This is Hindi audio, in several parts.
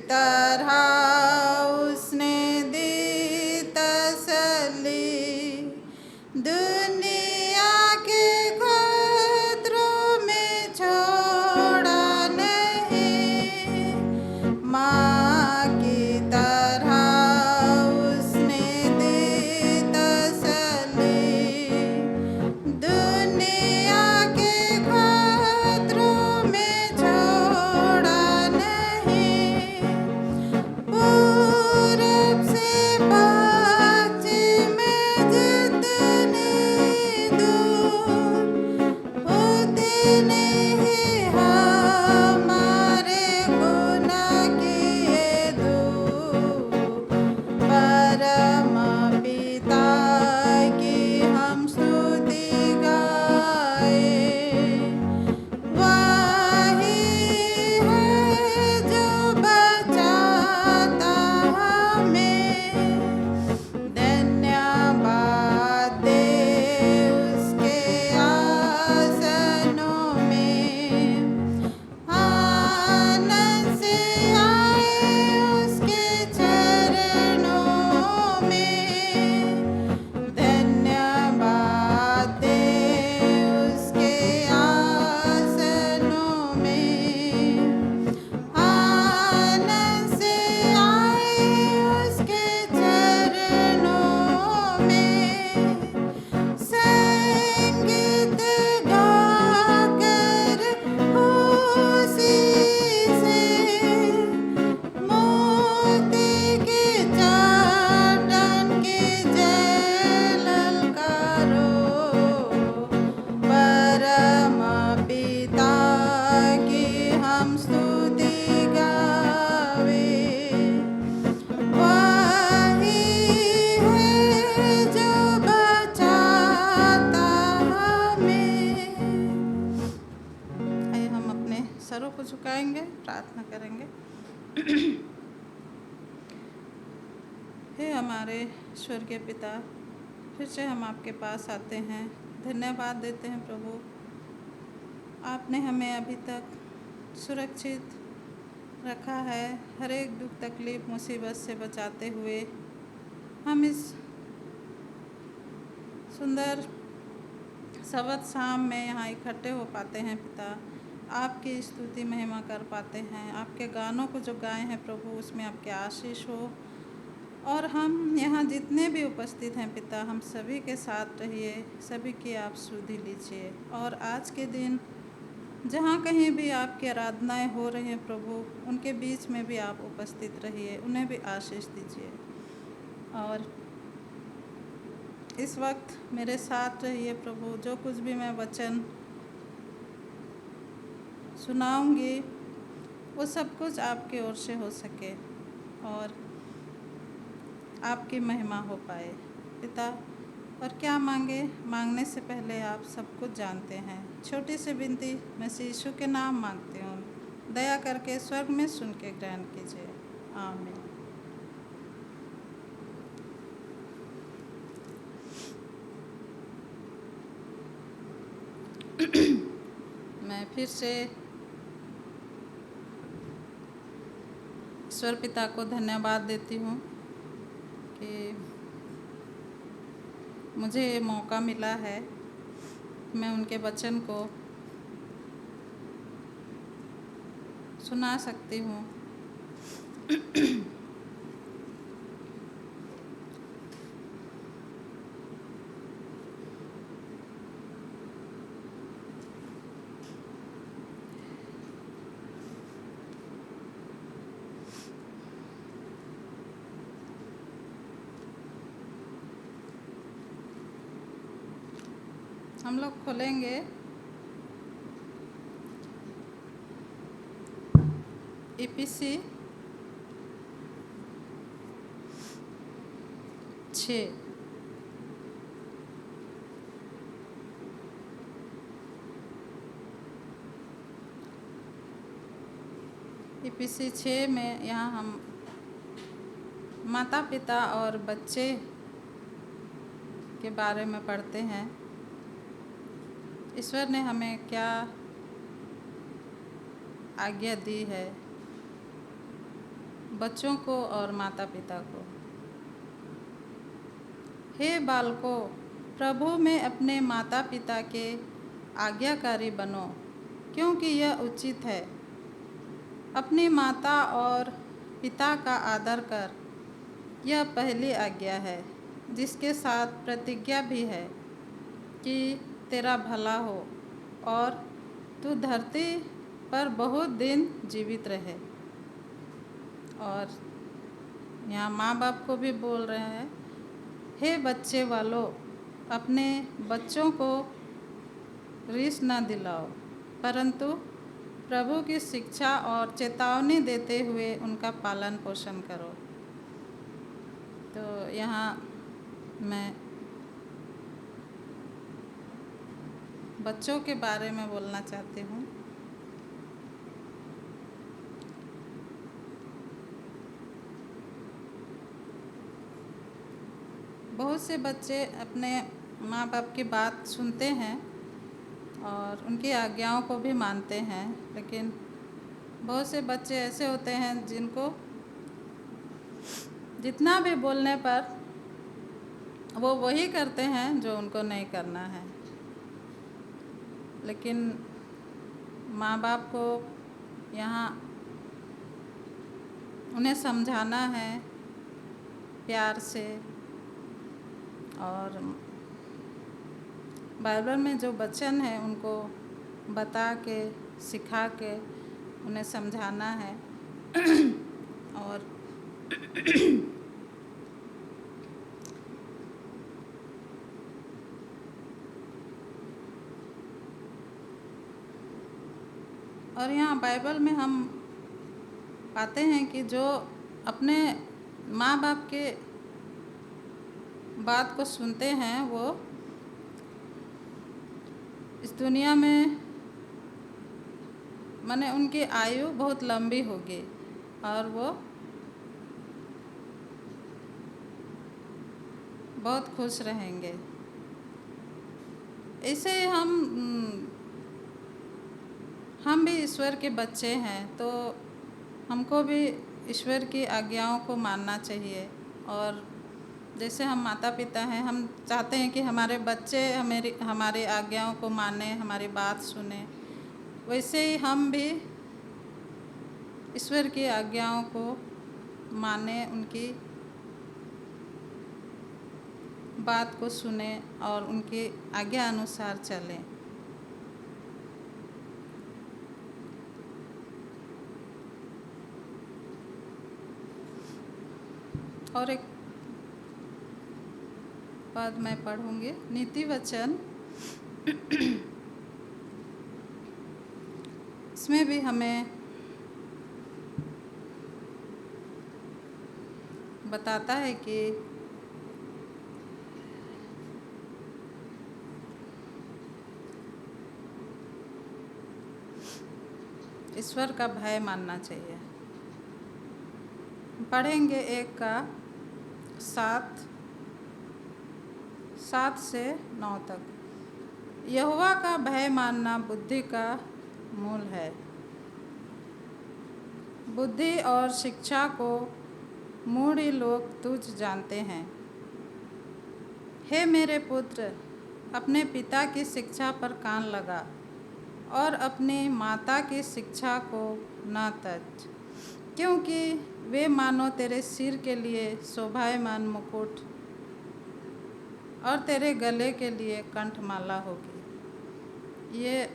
तरह उसने दी तसल्ली, दुनिया के खतरों में छोड़ा नहीं। माँ की तरह उसने दी तसल्ली, दुनिया के खतरों में छोड़ा नहीं। पूरब से पश्चिम में जितनी दूर, उतनी ही हमारे गुनाह किए दूर। परम पिता की हम स्तुति गाए, वही है जो बचाता हमें। धन्यवाद दे उसके आसनों में, आनंद से आए उसके चरणों में। धन्यवाद दे उसके आसनों में, आनंद से आए उसके चरणों में। संगीत गाकर खुशी से, मोती की चाटन की जय ललकारो। परम पिता की हम स्तुति गावे, वही है जो बचाता हमें। आइए हम अपने सरों को झुकाएंगे, प्रार्थना करेंगे। हे हमारे स्वर्गीय पिता, फिर से हम आपके पास आते हैं, धन्यवाद देते हैं प्रभु। आपने हमें अभी तक सुरक्षित रखा है, हर एक दुख तकलीफ मुसीबत से बचाते हुए हम इस सुंदर सबत शाम में यहाँ इकट्ठे हो पाते हैं पिता। आपकी स्तुति महिमा कर पाते हैं, आपके गानों को जो गाए हैं प्रभु उसमें आपके आशीष हो। और हम यहाँ जितने भी उपस्थित हैं पिता, हम सभी के साथ रहिए, सभी की आप सुधि लीजिए। और आज के दिन जहाँ कहीं भी आपकी आराधनाएं हो रही हैं प्रभु, उनके बीच में भी आप उपस्थित रहिए, उन्हें भी आशीष दीजिए। और इस वक्त मेरे साथ रहिए प्रभु, जो कुछ भी मैं वचन सुनाऊंगी वो सब कुछ आपके ओर से हो सके और आपकी महिमा हो पाए पिता। और क्या मांगे, मांगने से पहले आप सब कुछ जानते हैं। छोटी सी विनती मैं यीशु के नाम मांगती हूँ, दया करके स्वर्ग में सुन के ग्रहण कीजिए, आमीन। मैं फिर से ईश्वर पिता को धन्यवाद देती हूँ कि मुझे ये मौका मिला है, मैं उनके वचन को सुना सकती हूँ। हम लोग खोलेंगे इफिसी 6। इफिसी 6 में यहाँ हम माता पिता और बच्चे के बारे में पढ़ते हैं। ईश्वर ने हमें क्या आज्ञा दी है बच्चों को और माता पिता को। हे बालकों, प्रभु में अपने माता पिता के आज्ञाकारी बनो, क्योंकि यह उचित है। अपनी माता और पिता का आदर कर, यह पहली आज्ञा है, जिसके साथ प्रतिज्ञा भी है कि तेरा भला हो और तू धरती पर बहुत दिन जीवित रहे। और यहाँ माँ बाप को भी बोल रहे हैं, हे बच्चे वालों, अपने बच्चों को रीस न दिलाओ, परंतु प्रभु की शिक्षा और चेतावनी देते हुए उनका पालन पोषण करो। तो यहाँ मैं बच्चों के बारे में बोलना चाहती हूँ। बहुत से बच्चे अपने माँ बाप की बात सुनते हैं और उनकी आज्ञाओं को भी मानते हैं, लेकिन बहुत से बच्चे ऐसे होते हैं जिनको जितना भी बोलने पर वो वही करते हैं जो उनको नहीं करना है। लेकिन माँ बाप को यहाँ उन्हें समझाना है प्यार से, और बाइबल में जो वचन है उनको बता के सिखा के उन्हें समझाना है। और यहाँ बाइबल में हम पाते हैं कि जो अपने माँ बाप के बात को सुनते हैं वो इस दुनिया में माने उनकी आयु बहुत लंबी होगी और वो बहुत खुश रहेंगे। ऐसे हम भी ईश्वर के बच्चे हैं, तो हमको भी ईश्वर की आज्ञाओं को मानना चाहिए। और जैसे हम माता पिता हैं, हम चाहते हैं कि हमारे बच्चे हमारी आज्ञाओं को माने, हमारी बात सुने, वैसे ही हम भी ईश्वर की आज्ञाओं को माने, उनकी बात को सुने और उनकी आज्ञा अनुसार चलें। और एक पद मैं पढ़ूंगी, नीति वचन। इसमें भी हमें बताता है कि ईश्वर का भय मानना चाहिए। पढ़ेंगे 1 का 7 से 9 तक। यहोवा का भय मानना बुद्धि का मूल है। बुद्धि और शिक्षा को मूढ़ लोग तुच्छ जानते हैं। हे मेरे पुत्र, अपने पिता की शिक्षा पर कान लगा और अपनी माता की शिक्षा को न त्यज, क्योंकि वे मानो तेरे सिर के लिए शोभायमान मुकुट और तेरे गले के लिए कंठमाला होगी। ये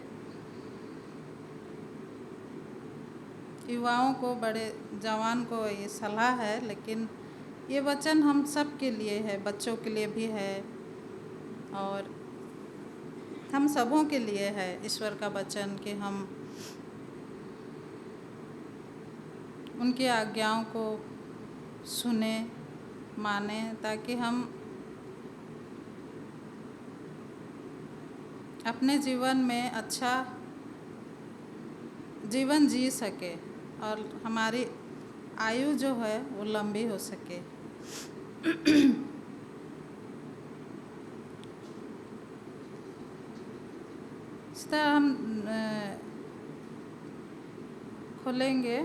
युवाओं को, बड़े जवान को ये सलाह है, लेकिन ये वचन हम सब के लिए है, बच्चों के लिए भी है और हम सबों के लिए है ईश्वर का वचन, कि हम उनकी आज्ञाओं को सुने, माने, ताकि हम अपने जीवन में अच्छा जीवन जी सके और हमारी आयु जो है वो लंबी हो सके। इस तरह हम खोलेंगे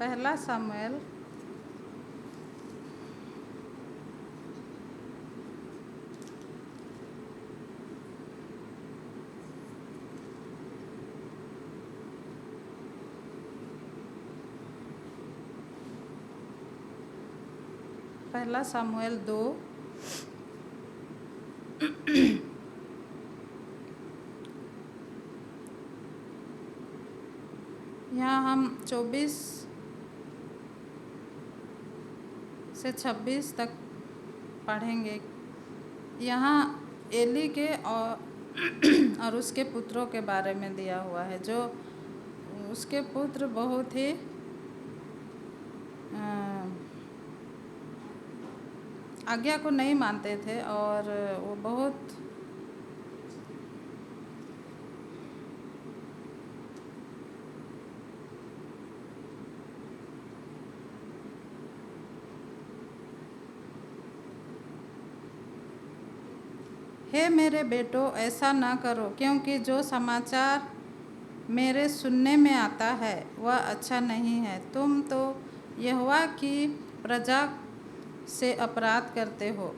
पहला सामुएल पहला सामुएल 2 यहाँ हम 24 से 26 तक पढ़ेंगे। यहाँ एली के और उसके पुत्रों के बारे में दिया हुआ है, जो उसके पुत्र बहुत ही आज्ञा को नहीं मानते थे और वो बहुत हे मेरे बेटों, ऐसा ना करो, क्योंकि जो समाचार मेरे सुनने में आता है वह अच्छा नहीं है। तुम तो यहोवा की प्रजा से अपराध करते हो।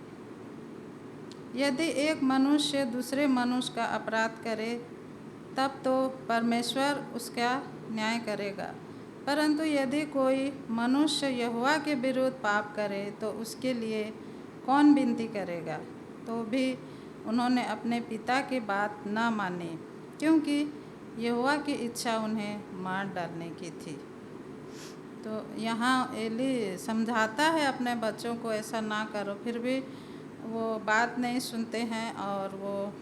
यदि एक मनुष्य दूसरे मनुष्य का अपराध करे तब तो परमेश्वर उसका न्याय करेगा, परंतु यदि कोई मनुष्य यहोवा के विरुद्ध पाप करे तो उसके लिए कौन विनती करेगा। तो भी उन्होंने अपने पिता की बात न मानी, क्योंकि यहोवा की इच्छा उन्हें मार डालने की थी। तो यहाँ एली समझाता है अपने बच्चों को ऐसा ना करो, फिर भी वो बात नहीं सुनते हैं और वो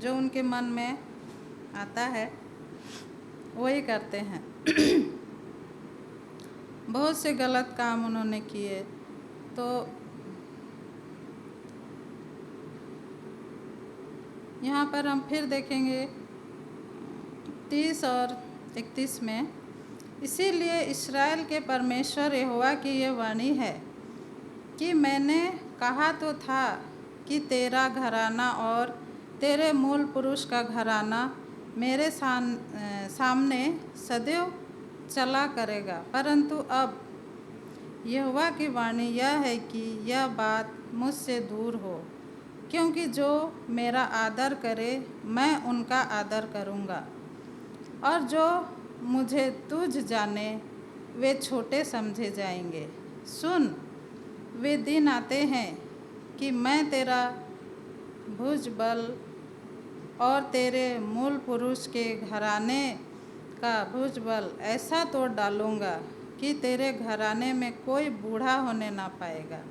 जो उनके मन में आता है वही करते हैं। बहुत से गलत काम उन्होंने किए। तो यहाँ पर हम फिर देखेंगे 30 और 31 में, इसीलिए इस्राएल के परमेश्वर यहोवा की यह वाणी है कि मैंने कहा तो था कि तेरा घराना और तेरे मूल पुरुष का घराना मेरे सामने सदैव चला करेगा, परंतु अब यहोवा की वाणी यह है कि यह बात मुझसे दूर हो, क्योंकि जो मेरा आदर करे मैं उनका आदर करूँगा, और जो मुझे तुझ जाने वे छोटे समझे जाएंगे। सुन, वे दिन आते हैं कि मैं तेरा भुजबल और तेरे मूल पुरुष के घराने का भुजबल ऐसा तोड़ डालूँगा कि तेरे घराने में कोई बूढ़ा होने ना पाएगा।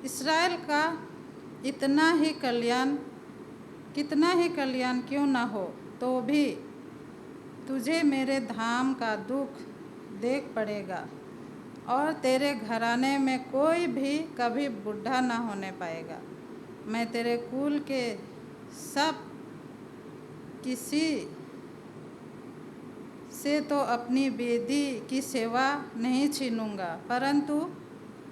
इस्राएल का कितना ही कल्याण क्यों न हो, तो भी तुझे मेरे धाम का दुख देख पड़ेगा, और तेरे घराने में कोई भी कभी बूढ़ा न होने पाएगा। मैं तेरे कुल के सब किसी से तो अपनी वेदी की सेवा नहीं छीनूंगा, परंतु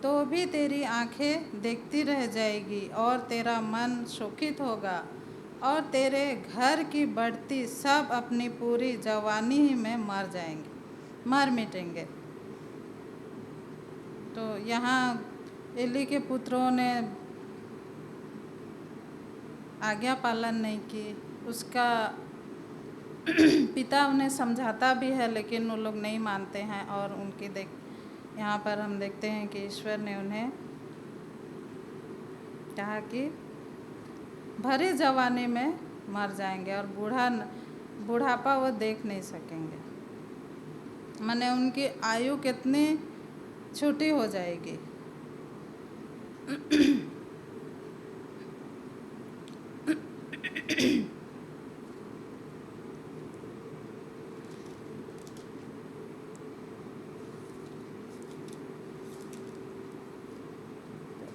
तो भी तेरी आंखें देखती रह जाएगी और तेरा मन शोकित होगा, और तेरे घर की बढ़ती सब अपनी पूरी जवानी ही में मर मिटेंगे। तो यहाँ एली के पुत्रों ने आज्ञा पालन नहीं की। उसका पिता उन्हें समझाता भी है, लेकिन वो लोग नहीं मानते हैं, और यहाँ पर हम देखते हैं कि ईश्वर ने उन्हें कहा कि भरी जवानी में मर जाएंगे और बुढ़ापा वो देख नहीं सकेंगे। माने उनकी आयु कितनी छोटी हो जाएगी।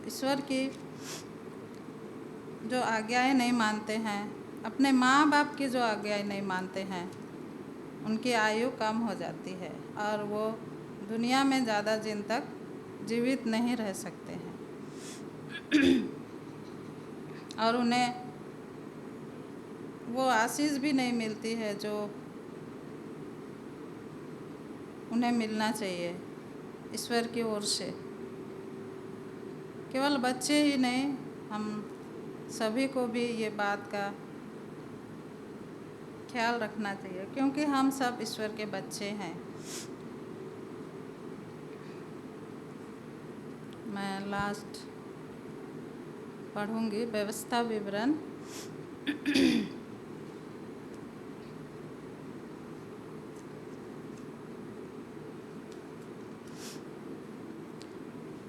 ईश्वर की जो आज्ञाएं नहीं मानते हैं, अपने माँ बाप की जो आज्ञाएं नहीं मानते हैं, उनकी आयु कम हो जाती है और वो दुनिया में ज़्यादा दिन तक जीवित नहीं रह सकते हैं। और उन्हें वो आशीष भी नहीं मिलती है जो उन्हें मिलना चाहिए ईश्वर की ओर से। केवल बच्चे ही नहीं, हम सभी को भी ये बात का ख्याल रखना चाहिए, क्योंकि हम सब ईश्वर के बच्चे हैं। मैं लास्ट पढ़ूंगी व्यवस्था विवरण।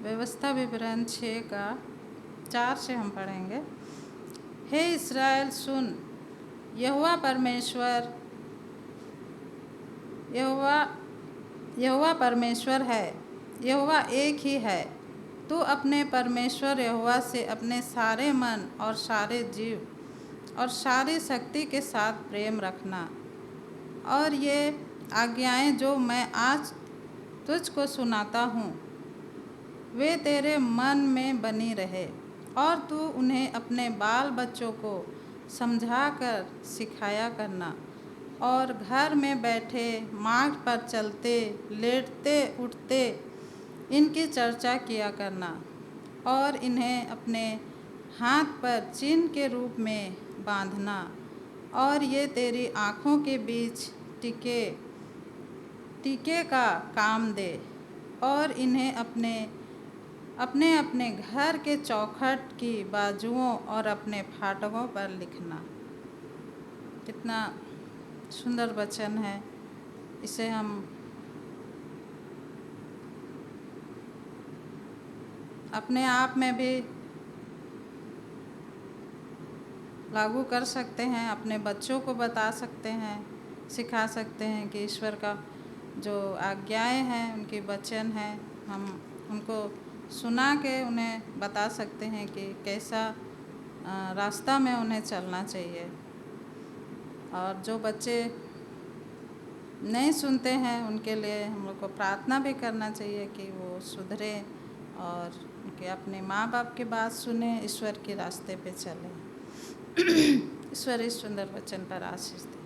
व्यवस्था विवरण 6 का 4 से हम पढ़ेंगे। हे इस्राएल सुन, यहोवा परमेश्वर है, यहोवा एक ही है। तू अपने परमेश्वर यहोवा से अपने सारे मन और सारे जीव और सारी शक्ति के साथ प्रेम रखना, और ये आज्ञाएं जो मैं आज तुझको सुनाता हूँ वे तेरे मन में बनी रहे, और तू उन्हें अपने बाल बच्चों को समझा कर सिखाया करना, और घर में बैठे, मार्ग पर चलते, लेटते उठते इनकी चर्चा किया करना, और इन्हें अपने हाथ पर चिन्ह के रूप में बांधना, और ये तेरी आँखों के बीच टीके का काम दे, और इन्हें अपने अपने घर के चौखट की बाजुओं और अपने फाटकों पर लिखना। कितना सुंदर वचन है। इसे हम अपने आप में भी लागू कर सकते हैं, अपने बच्चों को बता सकते हैं, सिखा सकते हैं कि ईश्वर का जो आज्ञाएं हैं, उनके वचन हैं, हम उनको सुना के उन्हें बता सकते हैं कि कैसा रास्ता में उन्हें चलना चाहिए। और जो बच्चे नहीं सुनते हैं उनके लिए हम लोग को प्रार्थना भी करना चाहिए कि वो सुधरे और उनके अपने माँ बाप की बात सुने, ईश्वर के रास्ते पे चले। ईश्वर इस सुंदर वचन पर आशीष दे।